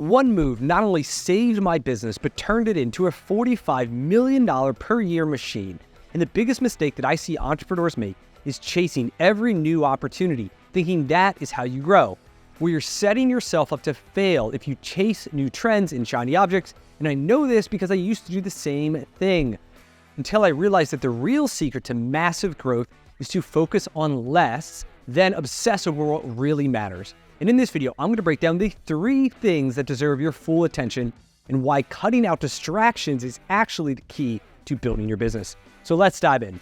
One move not only saved my business, but turned it into a $45 million per year machine. And the biggest mistake that I see entrepreneurs make is chasing every new opportunity, thinking that is how you grow, where you're setting yourself up to fail if you chase new trends and shiny objects. And I know this because I used to do the same thing until I realized that the real secret to massive growth is to focus on less, then obsess over what really matters. And in this video, I'm going to break down the 3 things that deserve your full attention and why cutting out distractions is actually the key to building your business. So let's dive in.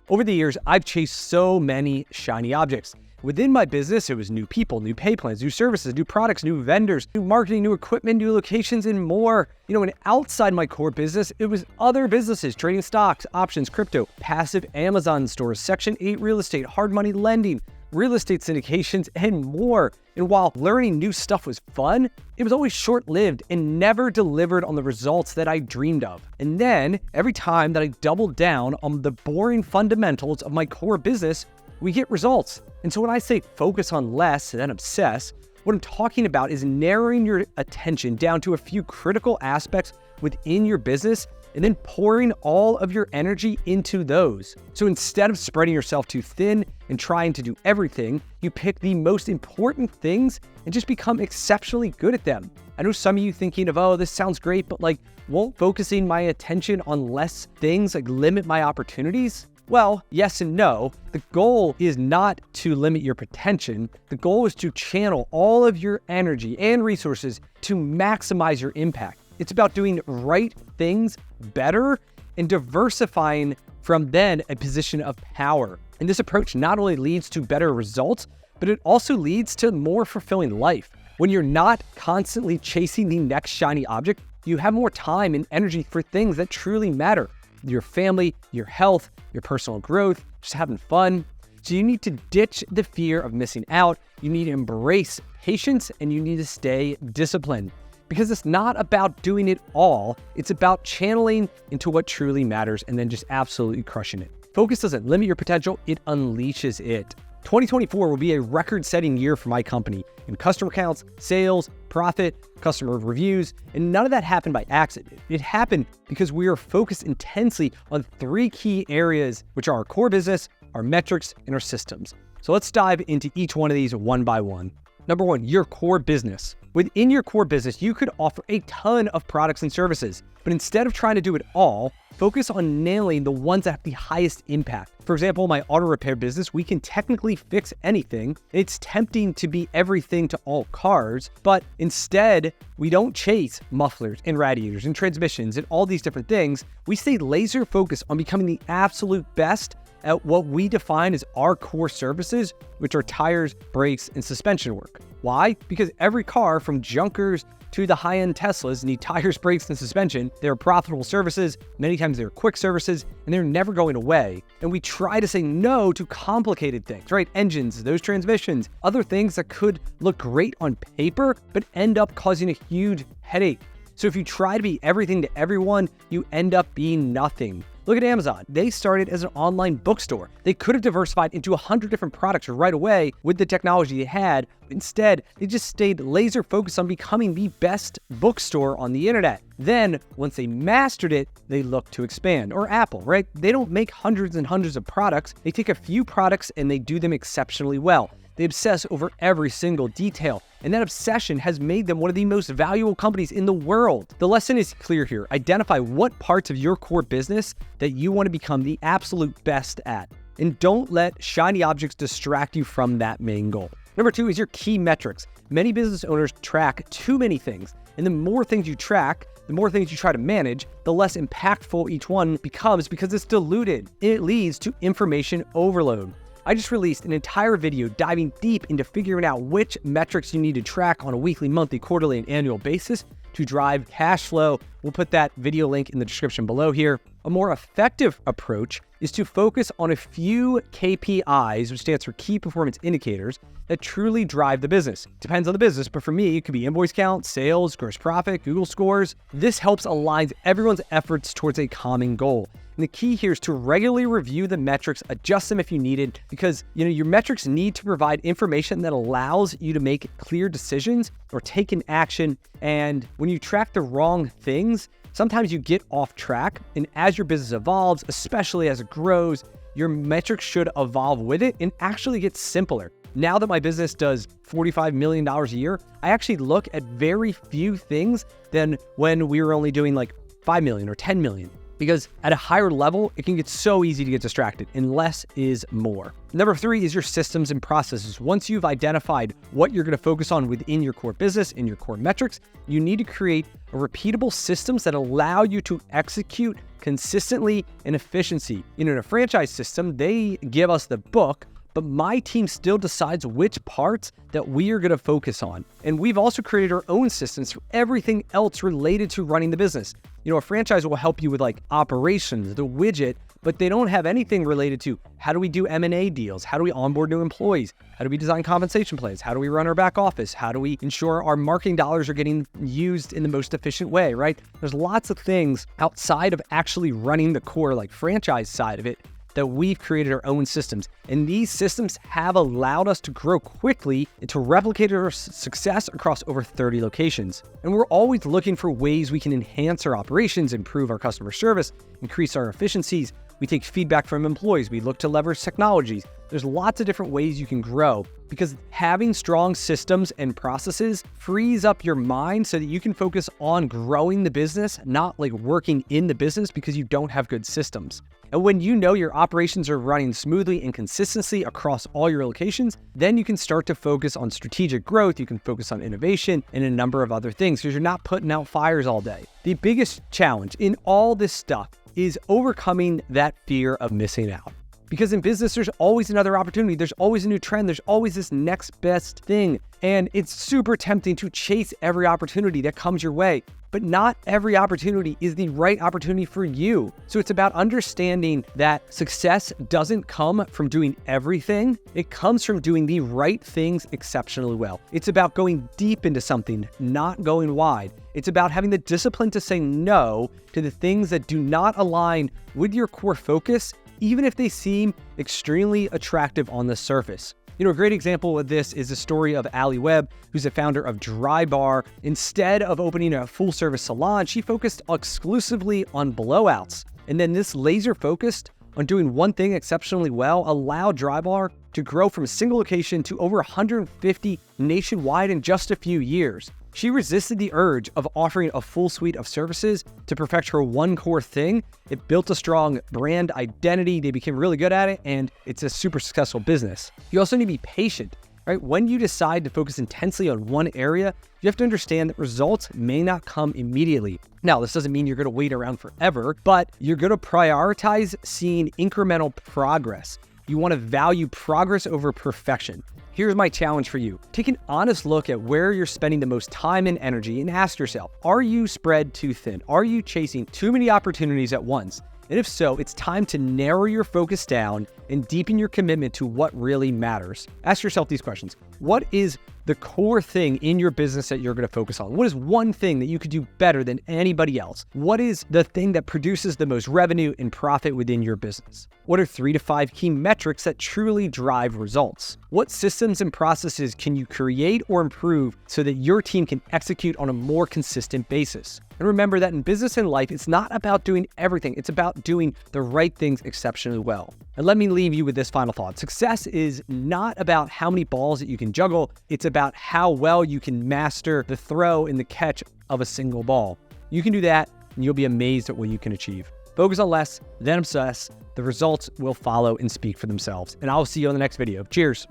Over the years, I've chased so many shiny objects. Within my business, it was new people, new pay plans, new services, new products, new vendors, new marketing, new equipment, new locations, and more. And outside my core business, it was other businesses, trading stocks, options, crypto, passive Amazon stores, Section 8 real estate, hard money lending, real estate syndications, and more. And while learning new stuff was fun, it was always short-lived and never delivered on the results that I dreamed of. And then every time that I doubled down on the boring fundamentals of my core business, we get results. And so when I say focus on less and then obsess, what I'm talking about is narrowing your attention down to a few critical aspects within your business and then pouring all of your energy into those. So instead of spreading yourself too thin and trying to do everything, you pick the most important things and just become exceptionally good at them. I know some of you thinking of, oh, this sounds great, but won't focusing my attention on less things limit my opportunities? Well, yes and no. The goal is not to limit your potential. The goal is to channel all of your energy and resources to maximize your impact. It's about doing right things better and diversifying from then a position of power. And this approach not only leads to better results, but it also leads to more fulfilling life. When you're not constantly chasing the next shiny object, you have more time and energy for things that truly matter. Your family, your health, your personal growth, just having fun. So you need to ditch the fear of missing out. You need to embrace patience and you need to stay disciplined. Because it's not about doing it all, it's about channeling into what truly matters and then just absolutely crushing it. Focus doesn't limit your potential, it unleashes it. 2024 will be a record-setting year for my company in customer counts, sales, profit, customer reviews, and none of that happened by accident. It happened because we are focused intensely on 3 key areas, which are our core business, our metrics, and our systems. So let's dive into each one of these one by one. Number 1, your core business. Within your core business, you could offer a ton of products and services, but instead of trying to do it all, focus on nailing the ones that have the highest impact. For example, my auto repair business, we can technically fix anything. It's tempting to be everything to all cars, but instead, we don't chase mufflers and radiators and transmissions and all these different things. We stay laser focused on becoming the absolute best at what we define as our core services, which are tires, brakes, and suspension work. Why? Because every car, from junkers to the high-end Teslas, need tires, brakes, and suspension. They're profitable services. Many times they're quick services, and they're never going away. And we try to say no to complicated things, right? Engines, those transmissions, other things that could look great on paper, but end up causing a huge headache. So if you try to be everything to everyone, you end up being nothing. Look at Amazon. They started as an online bookstore. They could have diversified into 100 different products right away with the technology they had. Instead, they just stayed laser focused on becoming the best bookstore on the internet. Then, once they mastered it, they looked to expand. Or Apple, right? They don't make hundreds and hundreds of products. They take a few products and they do them exceptionally well. They obsess over every single detail, and that obsession has made them one of the most valuable companies in the world. The lesson is clear here. Identify what parts of your core business that you want to become the absolute best at, and don't let shiny objects distract you from that main goal. Number 2 is your key metrics. Many business owners track too many things, and the more things you track, the more things you try to manage, the less impactful each one becomes because it's diluted. It leads to information overload. I just released an entire video diving deep into figuring out which metrics you need to track on a weekly, monthly, quarterly, and annual basis to drive cash flow. We'll put that video link in the description below here. A more effective approach is to focus on a few KPIs, which stands for key performance indicators, that truly drive the business. Depends on the business, but for me, it could be invoice count, sales, gross profit, Google scores. This helps align everyone's efforts towards a common goal. And the key here is to regularly review the metrics, adjust them if you need it, because your metrics need to provide information that allows you to make clear decisions or take an action. And when you track the wrong things, sometimes you get off track. And as your business evolves, especially as it grows, your metrics should evolve with it and actually get simpler. Now that my business does $45 million a year, I actually look at very few things than when we were only doing like 5 million or 10 million. Because at a higher level, it can get so easy to get distracted, and less is more. Number 3 is your systems and processes. Once you've identified what you're going to focus on within your core business and your core metrics, you need to create repeatable systems that allow you to execute consistently and efficiency. In a franchise system, they give us the book, but my team still decides which parts that we are going to focus on. And we've also created our own systems for everything else related to running the business. A franchise will help you with like operations, the widget, but they don't have anything related to how do we do M&A deals? How do we onboard new employees? How do we design compensation plans? How do we run our back office? How do we ensure our marketing dollars are getting used in the most efficient way, right? There's lots of things outside of actually running the core like franchise side of it that we've created our own systems. And these systems have allowed us to grow quickly and to replicate our success across over 30 locations. And we're always looking for ways we can enhance our operations, improve our customer service, increase our efficiencies. We take feedback from employees. We look to leverage technologies. There's lots of different ways you can grow, because having strong systems and processes frees up your mind so that you can focus on growing the business, not like working in the business because you don't have good systems. And when you know your operations are running smoothly and consistently across all your locations, then you can start to focus on strategic growth. You can focus on innovation and a number of other things because you're not putting out fires all day. The biggest challenge in all this stuff is overcoming that fear of missing out. Because in business, there's always another opportunity. There's always a new trend. There's always this next best thing. And it's super tempting to chase every opportunity that comes your way. But not every opportunity is the right opportunity for you. So it's about understanding that success doesn't come from doing everything. It comes from doing the right things exceptionally well. It's about going deep into something, not going wide. It's about having the discipline to say no to the things that do not align with your core focus, even if they seem extremely attractive on the surface. A great example of this is the story of Ali Webb, who's the founder of Dry Bar. Instead of opening a full-service salon, she focused exclusively on blowouts. And then this laser focused on doing one thing exceptionally well allowed Dry Bar to grow from a single location to over 150 nationwide in just a few years. She resisted the urge of offering a full suite of services to perfect her one core thing. It built a strong brand identity. They became really good at it, and it's a super successful business. You also need to be patient, right? When you decide to focus intensely on one area, you have to understand that results may not come immediately. Now, this doesn't mean you're going to wait around forever, but you're going to prioritize seeing incremental progress. You want to value progress over perfection. Here's my challenge for you. Take an honest look at where you're spending the most time and energy and ask yourself, are you spread too thin? Are you chasing too many opportunities at once? And if so, it's time to narrow your focus down and deepen your commitment to what really matters. Ask yourself these questions. What is the core thing in your business that you're going to focus on? What is one thing that you could do better than anybody else? What is the thing that produces the most revenue and profit within your business? What are 3 to 5 key metrics that truly drive results? What systems and processes can you create or improve so that your team can execute on a more consistent basis? And remember that in business and life, it's not about doing everything. It's about doing the right things exceptionally well. And let me leave you with this final thought. Success is not about how many balls that you can juggle. It's about how well you can master the throw and the catch of a single ball. You can do that, and you'll be amazed at what you can achieve. Focus on less, then obsess. The results will follow and speak for themselves. And I'll see you on the next video. Cheers.